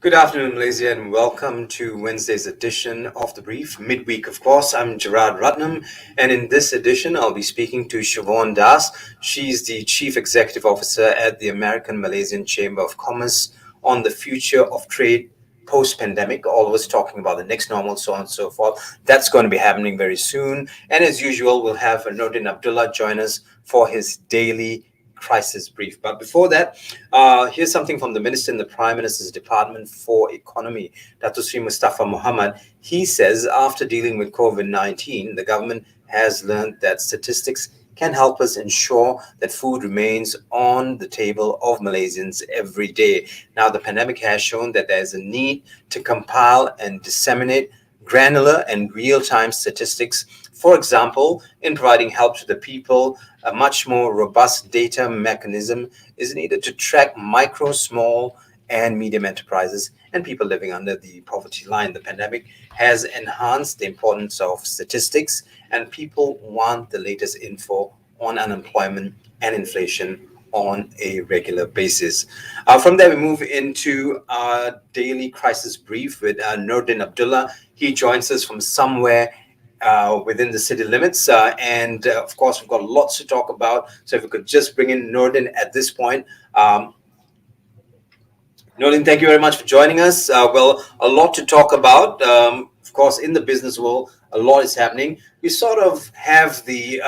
Good afternoon, Malaysia, and welcome to Wednesday's edition of The Brief, midweek, of course. I'm Gerard Ratnam, and in this edition, I'll be speaking to Siobhan. She's the Chief Executive Officer at the American-Malaysian Chamber of Commerce on the future of trade post-pandemic, always talking about the next normal, so on and so forth. That's going to be happening very soon. And as usual, we'll have Norton Abdullah join us for his daily crisis brief. But before that, here's something from the Minister in the Prime Minister's Department for Economy, Dato Sri Mustafa Muhammad. He says after dealing with COVID-19, the government has learned that statistics can help us ensure that food remains on the table of Malaysians every day. Now, the pandemic has shown that there's a need to compile and disseminate granular and real-time statistics. For example, in providing help to the people, a much more robust data mechanism is needed to track micro, small, and medium enterprises and people living under the poverty line. The pandemic has enhanced the importance of statistics, and people want the latest info on unemployment and inflation on a regular basis. From there, we move into our daily crisis brief with Nordin Abdullah. He joins us from somewhere within the city limits. And of course, we've got lots to talk about. So if we could just bring in Nordin at this point. Nordin, thank you very much for joining us. Well, a lot to talk about. Of course, in the business world, a lot is happening. We sort of have the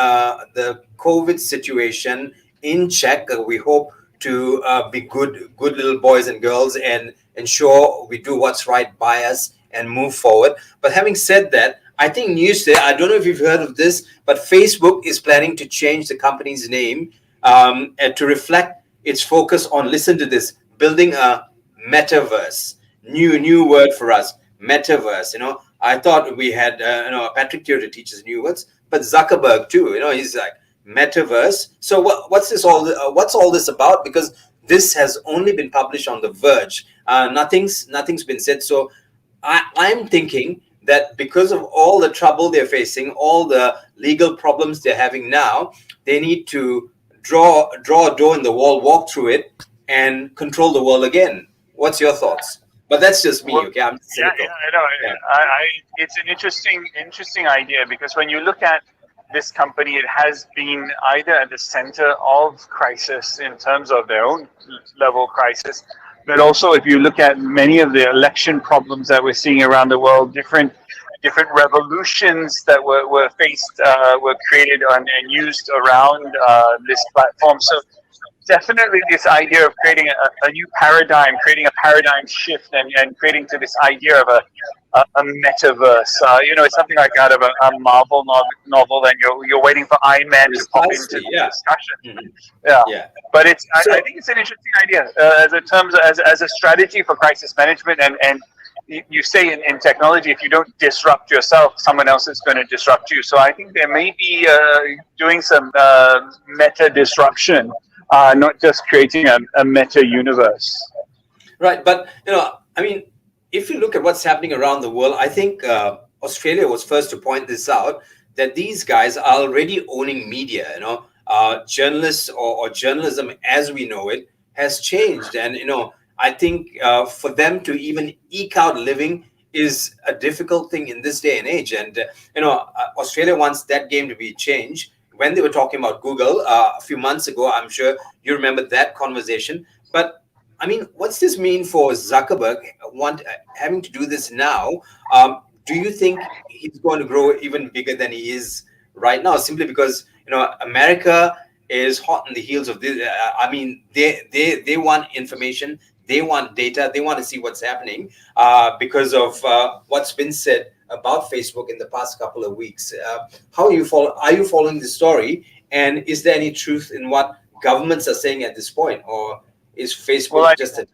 COVID situation in check. We hope to be good little boys and girls and ensure we do what's right by us and move forward. But having said that, I think news today, I don't know if you've heard of this, but Facebook is planning to change the company's name and to reflect its focus on, listen to this, building a metaverse. New word for us, metaverse. I thought we had Patrick here to teach us new words, but Zuckerberg too. He's like metaverse. So what's all this about? Because this has only been published on The Verge. Nothing's been said. So I'm thinking that because of all the trouble they're facing, all the legal problems they're having now, they need to draw a door in the wall, walk through it, and control the world again. What's your thoughts? But that's just me, okay? I'm cynical. I know. Yeah. It's an interesting idea, because when you look at this company, it has been either at the center of crisis in terms of their own level crisis, but also if you look at many of the election problems that we're seeing around the world, different revolutions that were faced, were created and used around this platform. So definitely this idea of creating a new paradigm, creating a paradigm shift, and creating to this idea of a metaverse. It's something like out of a Marvel novel, and you're waiting for Iron Man to pop into the discussion. Mm-hmm. Yeah. But I think it's an interesting idea as a strategy for crisis management, and you say in technology, if you don't disrupt yourself, someone else is going to disrupt you. So I think they may be doing some meta disruption, not just creating a meta universe. Right, but if you look at what's happening around the world, I think Australia was first to point this out, that these guys are already owning media. Journalists or journalism as we know it has changed, and I think for them to even eke out living is a difficult thing in this day and age. And Australia wants that game to be changed. When they were talking about Google a few months ago, I'm sure you remember that conversation. But what's this mean for Zuckerberg having to do this now? Do you think he's going to grow even bigger than he is right now, simply because America is hot on the heels of this? They want information, they want data, they want to see what's happening because of what's been said about Facebook in the past couple of weeks. Are you following the story? And is there any truth in what governments are saying at this point, or is Facebook just a...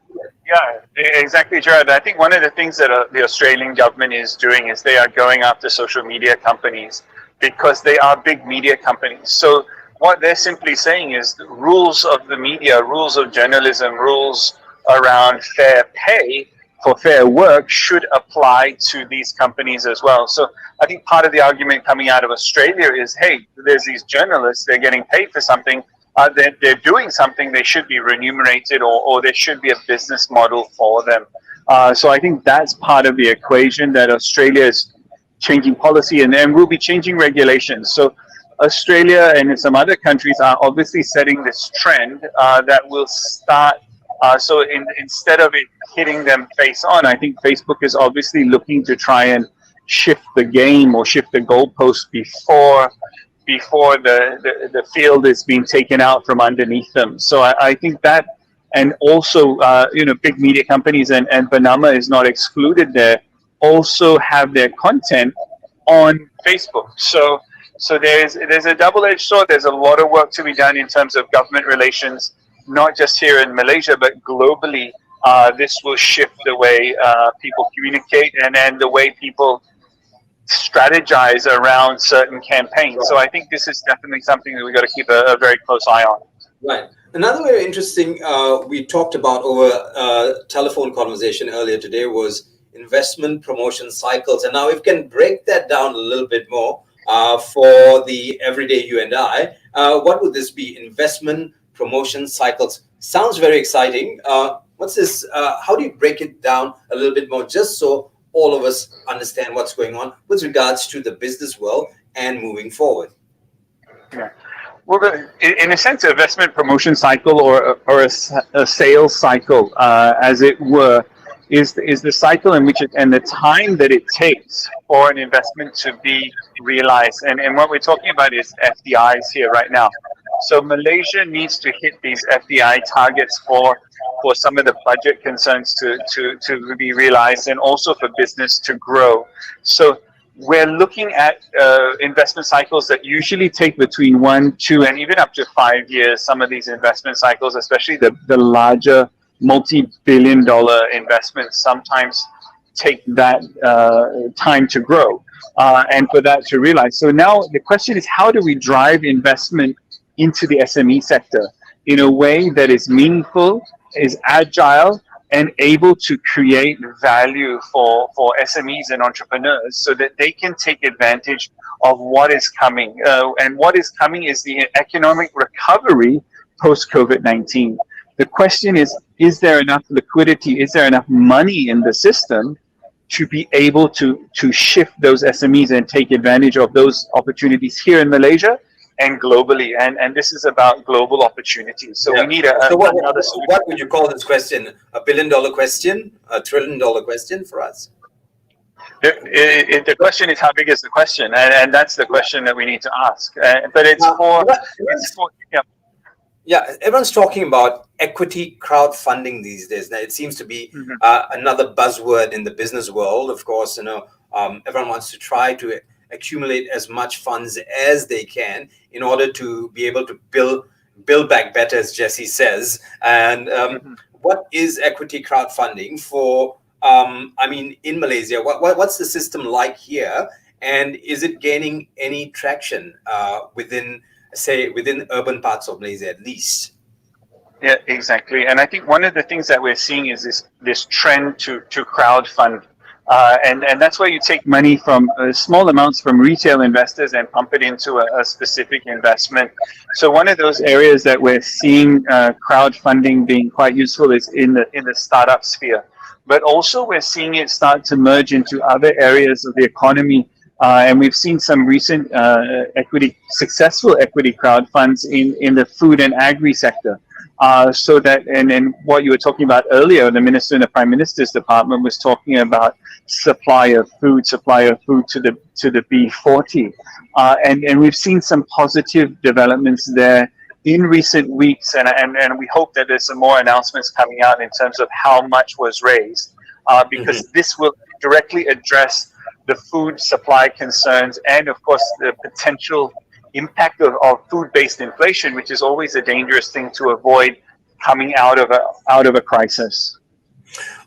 Yeah, exactly, Gerard. I think one of the things that the Australian government is doing is they are going after social media companies because they are big media companies. So what they're simply saying is the rules of the media, rules of journalism, rules around fair pay for fair work should apply to these companies as well. So I think part of the argument coming out of Australia is, hey, there's these journalists, they're getting paid for something, they're doing something, they should be remunerated, or there should be a business model for them. So I think that's part of the equation, that Australia is changing policy and will be changing regulations. So Australia and some other countries are obviously setting this trend that will start. Instead of it hitting them face on, I think Facebook is obviously looking to try and shift the game or shift the goalpost before the field is being taken out from underneath them. So I think that, and also big media companies and Panama is not excluded there, also have their content on Facebook. So there's a double-edged sword. There's a lot of work to be done in terms of government relations, not just here in Malaysia, but globally. This will shift the way people communicate and the way people strategize around certain campaigns. So I think this is definitely something that we've got to keep a very close eye on. Right. Another very interesting we talked about over telephone conversation earlier today was investment promotion cycles. And now if we can break that down a little bit more for the everyday you and I, what would this be? Investment promotion cycles. Sounds very exciting. What's this? How do you break it down a little bit more, just so all of us understand what's going on with regards to the business world and moving forward? Yeah. Well, in a sense, investment promotion cycle or a sales cycle, as it were, is the cycle in which and the time that it takes for an investment to be realized. And what we're talking about is FDIs here right now. So Malaysia needs to hit these FDI targets for some of the budget concerns to be realized, and also for business to grow. So we're looking at investment cycles that usually take between 1, 2, and even up to 5 years. Some of these investment cycles, especially the larger multi-billion-dollar investments, sometimes take that time to grow and for that to realize. So now the question is, how do we drive investment into the SME sector in a way that is meaningful, is agile, and able to create value for SMEs and entrepreneurs so that they can take advantage of what is coming. And what is coming is the economic recovery post-COVID-19. The question is there enough liquidity? Is there enough money in the system to be able to shift those SMEs and take advantage of those opportunities here in Malaysia and globally? And this is about global opportunities. So we need another solution. What would you call this question? $1 billion question? $1 trillion question for us? The question is, how big is the question? And that's the question that we need to ask. But it's for yeah, everyone's talking about equity crowdfunding these days. Now, it seems to be another buzzword in the business world. Of course, everyone wants to try to accumulate as much funds as they can in order to be able to build back better, as Jesse says. And what is equity crowdfunding for? In Malaysia, what's the system like here, and is it gaining any traction within urban parts of Malaysia at least? Yeah, exactly. And I think one of the things that we're seeing is this trend to crowdfund. And that's where you take money from small amounts from retail investors and pump it into a specific investment. So one of those areas that we're seeing crowdfunding being quite useful is in the startup sphere. But also we're seeing it start to merge into other areas of the economy. And we've seen some recent successful equity crowdfunds in the food and agri sector. So that, and what you were talking about earlier, the Minister in the Prime Minister's Department was talking about supply of food to the B40. And we've seen some positive developments there in recent weeks, and we hope that there's some more announcements coming out in terms of how much was raised, because this will directly address the food supply concerns and, of course, the potential impact of food-based inflation, which is always a dangerous thing to avoid coming out of a crisis.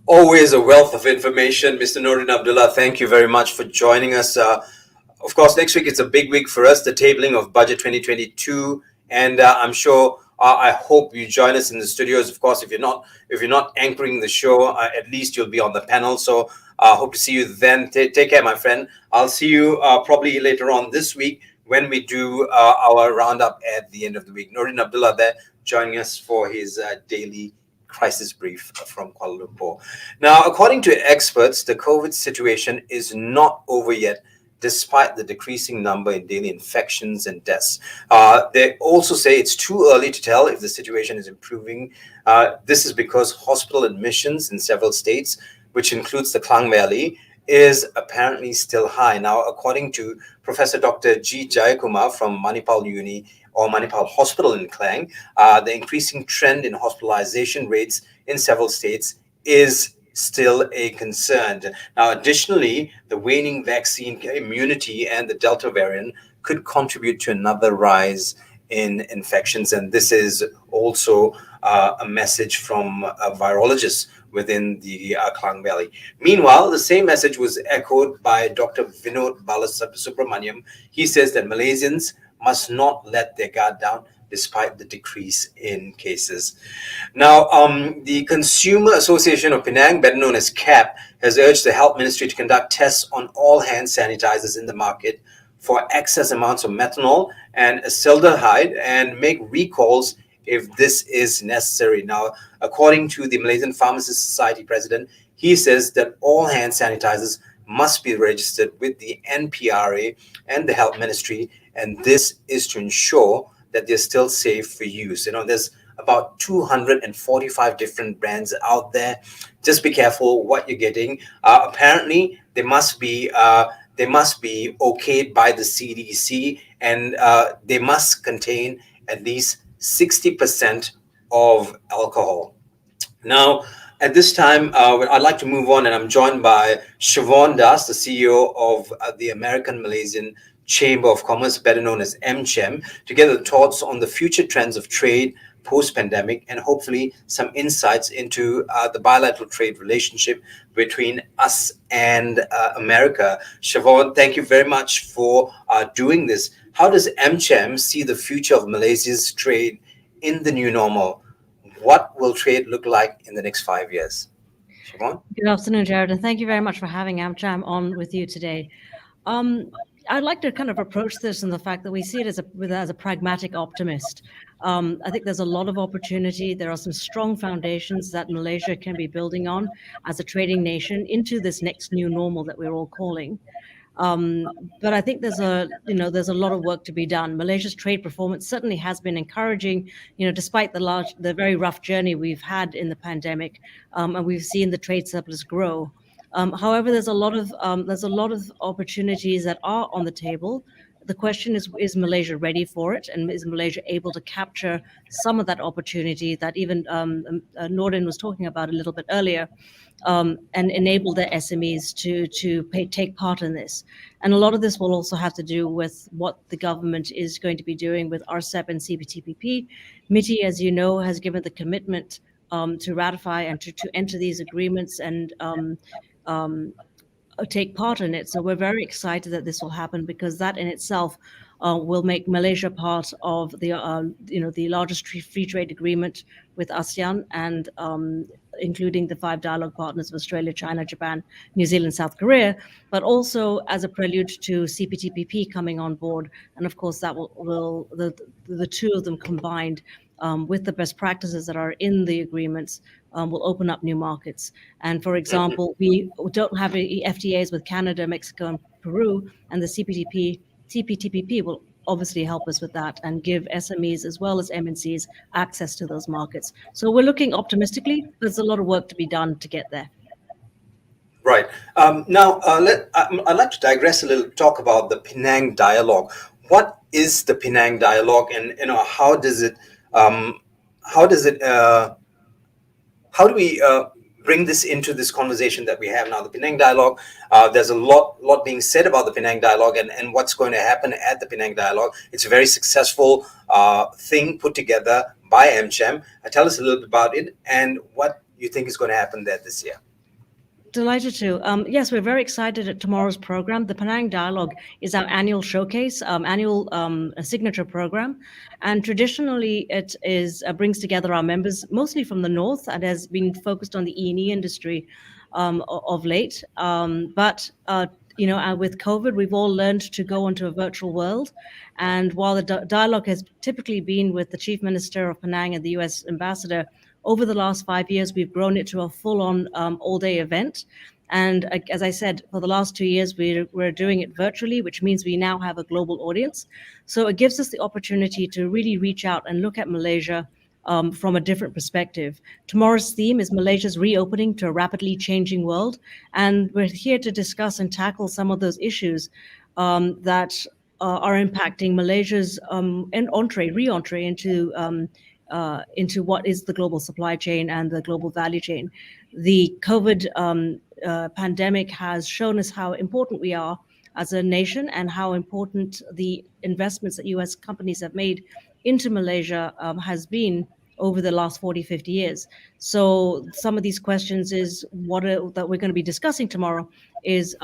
Always a wealth of information, Mr. Norton Abdullah. Thank you very much for joining us. Of course, next week it's a big week for us, the tabling of Budget 2022, and I'm sure. I hope you join us in the studios. Of course, if you're not anchoring the show, at least you'll be on the panel. So hope to see you then. Take care, my friend. I'll see you probably later on this week when we do our roundup at the end of the week. Norton Abdullah there joining us for his daily crisis brief from Kuala Lumpur. Now, according to experts, the COVID situation is not over yet, despite the decreasing number in daily infections and deaths. They also say it's too early to tell if the situation is improving. This is because hospital admissions in several states, which includes the Klang Valley, is apparently still high. Now, according to Professor Dr. G. Jayakumar from Manipal Uni or Manipal Hospital in Klang, the increasing trend in hospitalization rates in several states is still a concern. Now, additionally, the waning vaccine immunity and the Delta variant could contribute to another rise in infections. And this is also a message from virologists within the Klang Valley. Meanwhile, the same message was echoed by Dr. Vinod Balasubramaniam. He says that Malaysians must not let their guard down despite the decrease in cases. Now, the Consumer Association of Penang, better known as CAP, has urged the Health Ministry to conduct tests on all hand sanitizers in the market for excess amounts of methanol and acetaldehyde and make recalls if this is necessary. Now, according to the Malaysian Pharmacist Society president, he says that all hand sanitizers must be registered with the NPRA and the Health Ministry, and this is to ensure that they're still safe for use. There's about 245 different brands out there. Just be careful what you're getting. Apparently, they must be okayed by the CDC, and they must contain at least 60% of alcohol. Now, at this time, I'd like to move on, and I'm joined by Siobhan Das, the CEO of the American Malaysian Chamber of Commerce, better known as AMCHAM, to get the thoughts on the future trends of trade post-pandemic and hopefully some insights into the bilateral trade relationship between us and America. Siobhan, thank you very much for doing this. How does AMCHAM see the future of Malaysia's trade in the new normal? What will trade look like in the next 5 years? Siobhan? Good afternoon, Gerard, and thank you very much for having AMCHAM on with you today. I'd like to kind of approach this in the fact that we see it as a pragmatic optimist. I think there's a lot of opportunity. There are some strong foundations that Malaysia can be building on as a trading nation into this next new normal that we're all calling. But I think there's a lot of work to be done. Malaysia's trade performance certainly has been encouraging, despite the very rough journey we've had in the pandemic, and we've seen the trade surplus grow. However, there's a lot of opportunities that are on the table. The question is Malaysia ready for it? And is Malaysia able to capture some of that opportunity that even Nordin was talking about a little bit earlier, and enable their SMEs to take part in this? And a lot of this will also have to do with what the government is going to be doing with RCEP and CPTPP. MITI, as you know, has given the commitment to ratify and to enter these agreements and take part in it. So we're very excited that this will happen, because that in itself will make Malaysia part of the largest free trade agreement with ASEAN, and including the 5 dialogue partners of Australia, China, Japan, New Zealand, South Korea, but also as a prelude to CPTPP coming on board. And of course, that will the two of them combined with the best practices that are in the agreements will open up new markets. And for example, we don't have FTAs with Canada, Mexico, and Peru, and the CPTPP will obviously help us with that and give SMEs as well as MNCs access to those markets. So we're looking optimistically. There's a lot of work to be done to get there. Right. Now, I'd like to digress a little, talk about the Penang Dialogue. What is the Penang Dialogue, and how do we bring this into this conversation that we have now? The Penang Dialogue, there's a lot being said about the Penang Dialogue and what's going to happen at the Penang Dialogue. It's a very successful thing put together by AMCHAM. Tell us a little bit about it and what you think is going to happen there this year. Delighted to. Yes, we're very excited at tomorrow's program. The Penang Dialogue is our annual showcase, annual signature program. And traditionally, it brings together our members, mostly from the north, and has been focused on the E&E industry of late. But with COVID, we've all learned to go into a virtual world. And while the dialogue has typically been with the Chief Minister of Penang and the US Ambassador Over the last 5 years, we've grown it to a full-on all-day event. And as I said, for the last 2 years, we're doing it virtually, which means we now have a global audience. So it gives us the opportunity to really reach out and look at Malaysia from a different perspective. Tomorrow's theme is Malaysia's reopening to a rapidly changing world. And we're here to discuss and tackle some of those issues that are impacting Malaysia's re-entree into what is the global supply chain and the global value chain. The COVID pandemic has shown us how important we are as a nation and how important the investments that US companies have made into Malaysia has been over the last 40, 50 years. So some of these questions that we're going to be discussing tomorrow is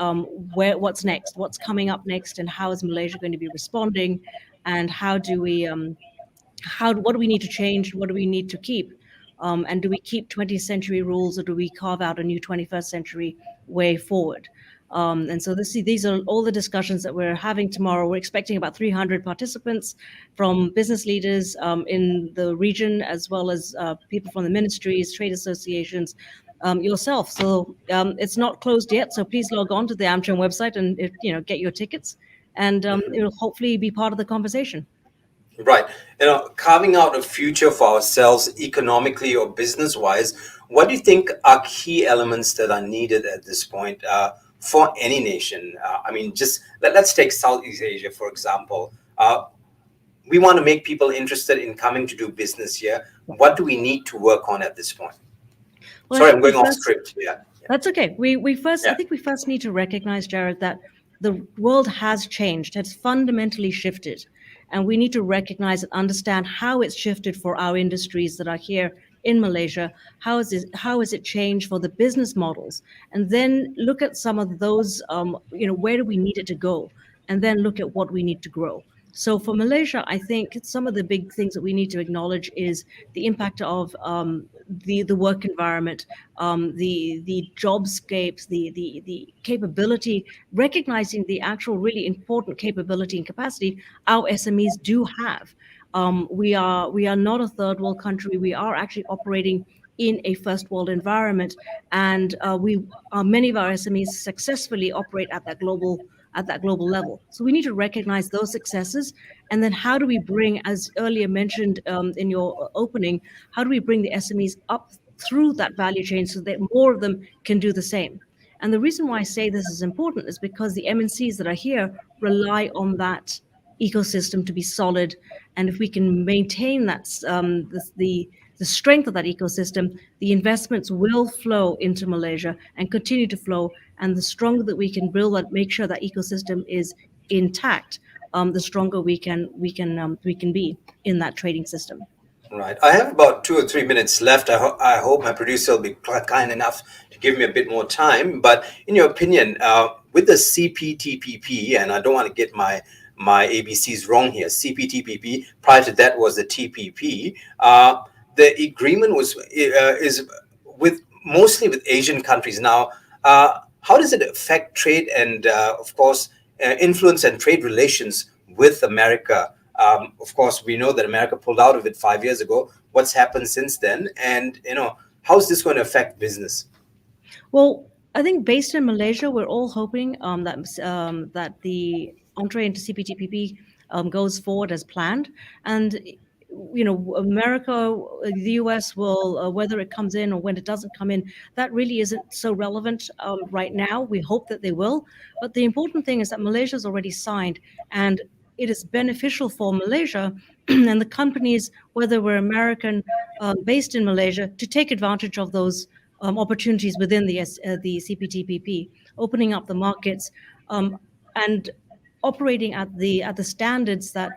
what's next, what's coming up next, and how is Malaysia going to be responding, and what do we need to change, what do we need to keep, and do we keep 20th century rules, or do we carve out a new 21st century way forward? And so these are all the discussions that we're having tomorrow. We're expecting about 300 participants from business leaders in the region, as well as people from the ministries, trade associations, yourself. So it's not closed yet. So please log on to the AMCHAM website and get your tickets, and it'll hopefully be part of the conversation. Right. Carving out a future for ourselves economically or business-wise, what do you think are key elements that are needed at this point for any nation? Let's take Southeast Asia, for example. We want to make people interested in coming to do business here. What do we need to work on at this point? Well, sorry, I'm going off script. Yeah. That's okay. I think we first need to recognize, Gerard, that the world has changed, has fundamentally shifted. And we need to recognize and understand how it's shifted for our industries that are here in Malaysia. How has it changed for the business models? And then look at some of those, where do we need it to go? And then look at what we need to grow. So for Malaysia, I think some of the big things that we need to acknowledge is the impact of the work environment, the jobscapes, the capability, recognizing the actual really important capability and capacity our SMEs do have. We are not a third world country. We are actually operating in a first world environment, and many of our SMEs successfully operate at that global level. So we need to recognize those successes, and then how do we bring, as earlier mentioned in your opening, how do we bring the SMEs up through that value chain so that more of them can do the same? And the reason why I say this is important is because the MNCs that are here rely on that ecosystem to be solid, and if we can maintain that the strength of that ecosystem, the investments will flow into Malaysia and continue to flow. And the stronger that we can build that, make sure that ecosystem is intact, the stronger we can be in that trading system. Right. I have about 2 or 3 minutes left. I hope my producer will be kind enough to give me a bit more time. But in your opinion, with the CPTPP, and I don't want to get my ABCs wrong here, CPTPP, prior to that was the TPP, the agreement is mostly with Asian countries. Now, how does it affect trade and, of course, influence and trade relations with America? Of course, we know that America pulled out of it 5 years ago. What's happened since then? And, how is this going to affect business? Well, I think based in Malaysia, we're all hoping that the entree into CPTPP goes forward as planned. And America, the US will, whether it comes in or when it doesn't come in, that really isn't so relevant right now. We hope that they will. But the important thing is that Malaysia's already signed, and it is beneficial for Malaysia and the companies, whether we're American based in Malaysia, to take advantage of those opportunities within the CPTPP, opening up the markets and operating at the standards that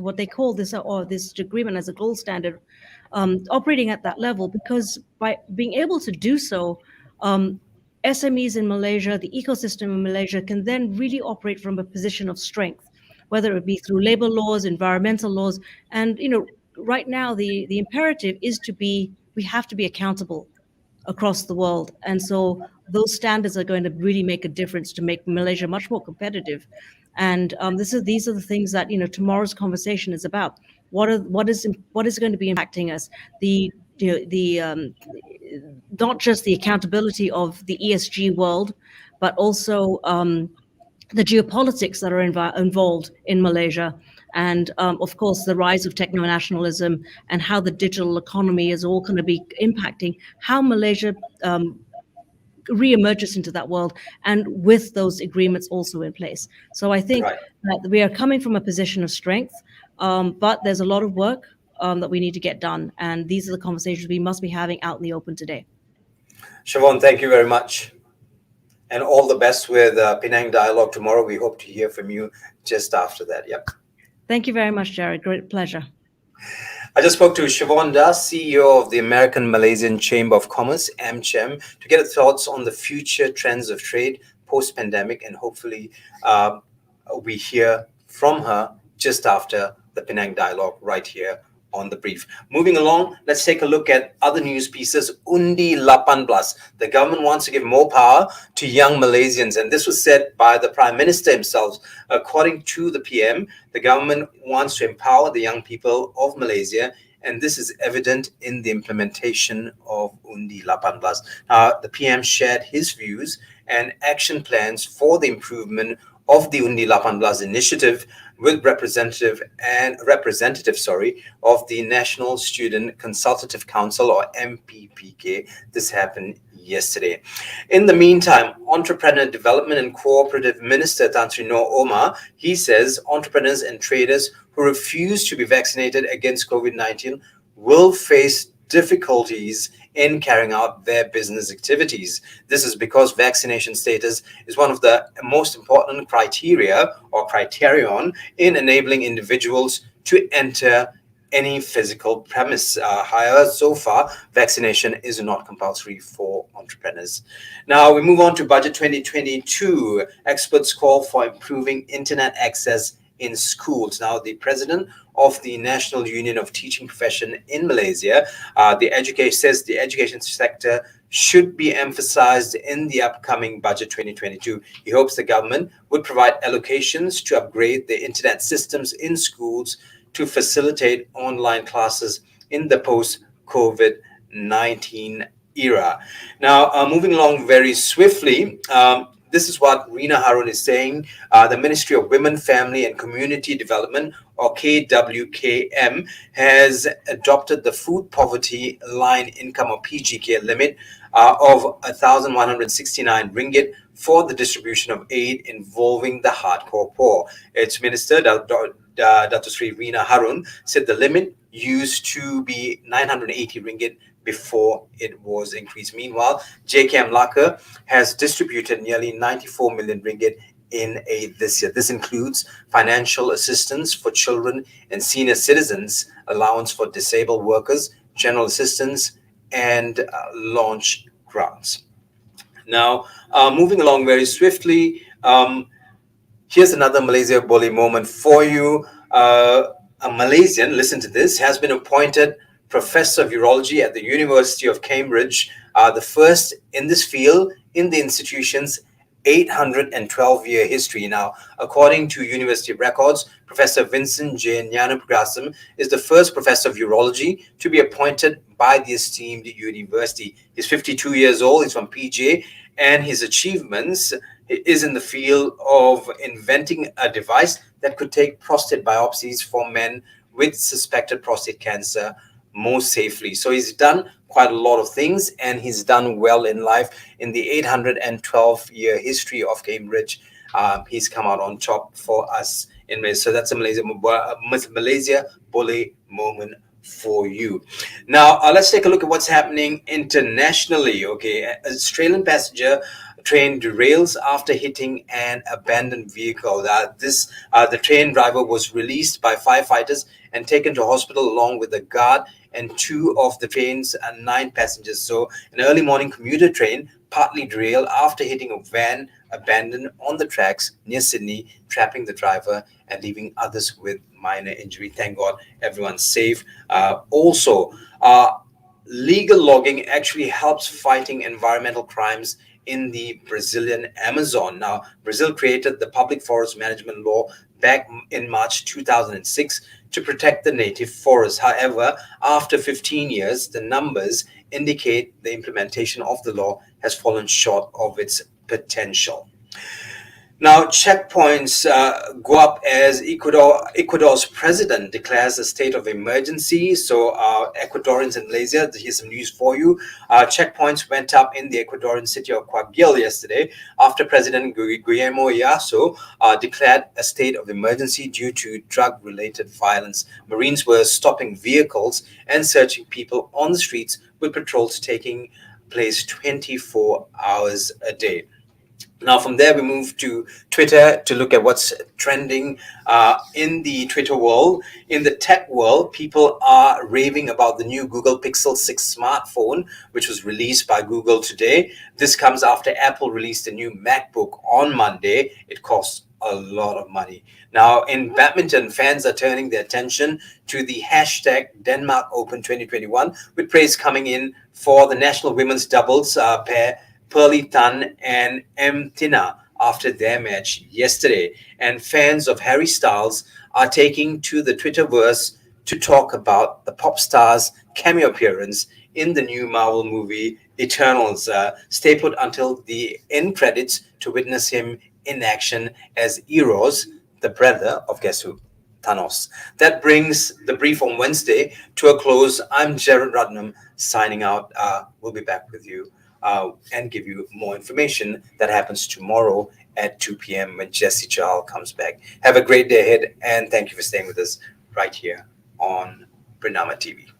what they call this agreement as a gold standard, operating at that level, because by being able to do so, SMEs in Malaysia, the ecosystem in Malaysia can then really operate from a position of strength, whether it be through labor laws, environmental laws, and right now the imperative is we have to be accountable across the world. And so those standards are going to really make a difference to make Malaysia much more competitive. And these are the things that tomorrow's conversation is about. What is going to be impacting us? The the not just the accountability of the ESG world, but also the geopolitics that are involved in Malaysia, and of course the rise of techno-nationalism and how the digital economy is all going to be impacting how Malaysia re-emerges into that world, and with those agreements also in place. So I think Right. that we are coming from a position of strength, but there's a lot of work that we need to get done, and these are the conversations we must be having out in the open today. Siobhan, thank you very much. And all the best with Penang Dialogue tomorrow. We hope to hear from you just after that. Yep. Thank you very much, Gerard. Great pleasure. I just spoke to Siobhan Das, CEO of the American Malaysian Chamber of Commerce, AMCHAM, to get her thoughts on the future trends of trade post-pandemic, and hopefully we hear from her just after the Penang Dialogue right here on The Brief. Moving along, let's take a look at other news pieces. Undi 18. The government wants to give more power to young Malaysians, and this was said by the Prime Minister himself. According to the PM, the government wants to empower the young people of Malaysia, and this is evident in the implementation of Undi 18. The PM shared his views and action plans for the improvement of the Undi 18 initiative with representative of the National Student Consultative Council, or MPPK. This happened yesterday. In the meantime, Entrepreneur Development and Cooperative Minister Tan Sri Noor Omar, he says entrepreneurs and traders who refuse to be vaccinated against COVID-19 will face difficulties in carrying out their business activities. This is because vaccination status is one of the most important criteria or criterion in enabling individuals to enter any physical premise. However, so far, vaccination is not compulsory for entrepreneurs. Now, we move on to Budget 2022. Experts call for improving internet access in schools. Now, the president of the National Union of Teaching Profession in Malaysia, says the education sector should be emphasized in the upcoming Budget 2022. He hopes the government would provide allocations to upgrade the internet systems in schools to facilitate online classes in the post-COVID-19 era. Now, moving along very swiftly, this is what Rina Harun is saying. The Ministry of Women, Family and Community Development, or KWKM, has adopted the food poverty line income, or PGK, limit of 1,169 ringgit for the distribution of aid involving the hardcore poor. Its minister, Dr. Sri Rina Harun, said the limit used to be 980 ringgit before it was increased. Meanwhile, JKM Laka has distributed nearly 94 million ringgit in aid this year. This includes financial assistance for children and senior citizens, allowance for disabled workers, general assistance, and launch grants. Now, moving along very swiftly, here's another Malaysia Boleh moment for you. A Malaysian, listen to this, has been appointed Professor of Urology at the University of Cambridge, the first in this field in the institution's 812-year history. Now, according to university records, Professor Vincent J. Nyanapragasam is the first professor of urology to be appointed by the esteemed university. He's 52 years old, he's from PJ, and his achievements is in the field of inventing a device that could take prostate biopsies for men with suspected prostate cancer more safely. So he's done quite a lot of things, and he's done well in life. In the 812-year history of Cambridge, he's come out on top for us in Malaysia. So that's a Malaysia Boleh moment for you. Now, let's take a look at what's happening internationally. Okay, an Australian passenger train derails after hitting an abandoned vehicle. The train driver was released by firefighters and taken to hospital along with the guard and two of the train's 9 passengers. So an early morning commuter train partly derailed after hitting a van abandoned on the tracks near Sydney, trapping the driver and leaving others with minor injury. Thank God everyone's safe. Legal logging actually helps fighting environmental crimes in the Brazilian Amazon. Now, Brazil created the public forest management law back in March 2006 to protect the native forest. However, after 15 years, the numbers indicate the implementation of the law has fallen short of its potential. Now, checkpoints go up as Ecuador's president declares a state of emergency. So, Ecuadorians in Malaysia, here's some news for you. Checkpoints went up in the Ecuadorian city of Guayaquil yesterday after President Guillermo Lasso declared a state of emergency due to drug-related violence. Marines were stopping vehicles and searching people on the streets, with patrols taking place 24 hours a day. Now, from there, we move to Twitter to look at what's trending in the Twitter world. In the tech world, people are raving about the new Google Pixel 6 smartphone, which was released by Google today. This comes after Apple released a new MacBook on Monday. It costs a lot of money. Now, in badminton, fans are turning their attention to the hashtag Denmark Open 2021, with praise coming in for the national women's doubles pair, Pearly Tan and M. Tina, after their match yesterday. And fans of Harry Styles are taking to the Twitterverse to talk about the pop star's cameo appearance in the new Marvel movie Eternals. Stay put until the end credits to witness him in action as Eros, the brother of guess who? Thanos. That brings the brief on Wednesday to a close. I'm Gerard Ratnam signing out. We'll be back with you and give you more information that happens tomorrow at 2 p.m. when Jesse Jal comes back. Have a great day ahead, and thank you for staying with us right here on Previnna TV.